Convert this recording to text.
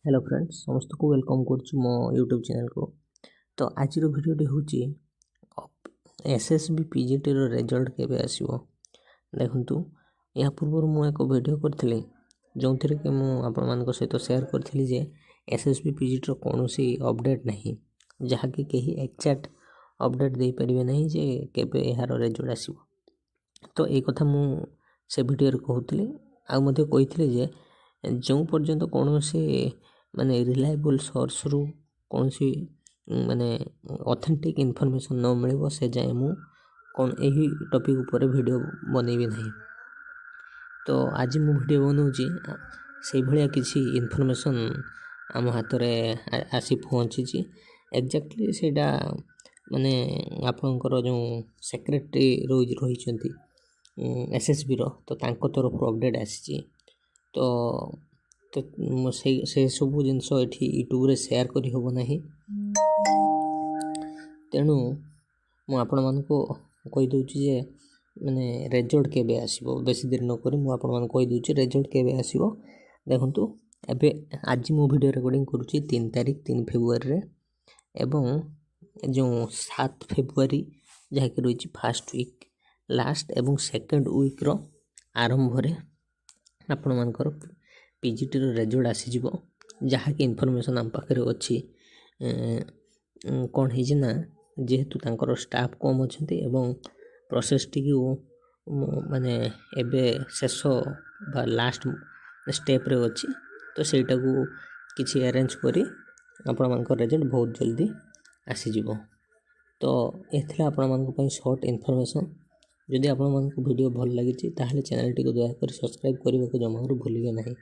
Hello friends समस्त को welcome कर मो यूट्यूब चैनल को। तो आज भिडियोटी हूँ एसएसबी पीजीटी रिजल्ट केबे आसीबो। देखंतु या पूर्व मु एक वीडियो करथिली जो थी कि मुझे सहित शेयर करी जे एसएसबी पीजीटी कौनसी अपडेट नहीं जहाँकि कहीं एक्जाक्ट अपडेट दे पारे नहीं जे केबे यार रिजल्ट आसीबो। तो ये कथा मु से वीडियो कहूली आती जे जो पर्यंत कौन से माने रिलायबल सोर्स रु कौन सी माने ऑथेंटिक इनफॉरमेशन न मिले से जाए मु कौन यही टॉपिक ऊपर वीडियो बनैबी नहीं। तो आज मु वीडियो बनाऊँगी से भाया किसी इनफॉरमेशन आम हाथ में आसी पहुँची एक्जाक्टली सेटा माने आपनकर जो सेक्रेटरी रही एसएसबी रो तो तांको तरफ अपडेट आसी तो से सब जिनस ये यूट्यूब रे शेयर करी होबो नहीं। तेणु मु आपण मानको कहि दउची जे माने रिजल्ट केबे आसीबो बेसी देर न करी मु आपण मानको कहि दउची रिजल्ट केबे आसीबो। देखंतु एबे आज मु वीडियो रिकॉर्डिंग करूची 3 तारीख 3 फेब्रुआरी रे एवं जो 7 फेब्रुआरी जहाँकि रही फास्ट वीक लास्ट एवं सेकेंड वीक रो आरंभ रे आपण मानकर पीजीटी रो रिजल्ट आसीजिवो जहाँकि इनफॉरमेशन आम पाखे अच्छी कौन है ना जेहेतु तांकर स्टाफ कम अच्छे एवं प्रोसेस टी माने एबे शेष बा लास्ट स्टेप रे अच्छी तो सेटा को किसी अरेंज करी आपण मानकर रिजल्ट बहुत जल्दी आसीजिवो। तो एथिला आपण मानक पई शॉर्ट इनफॉरमेशन जदि आपण मानक वीडियो भल लागी ताहले चैनल टी को दया कर सब्सक्राइब करने को जमा भूलिए नहीं।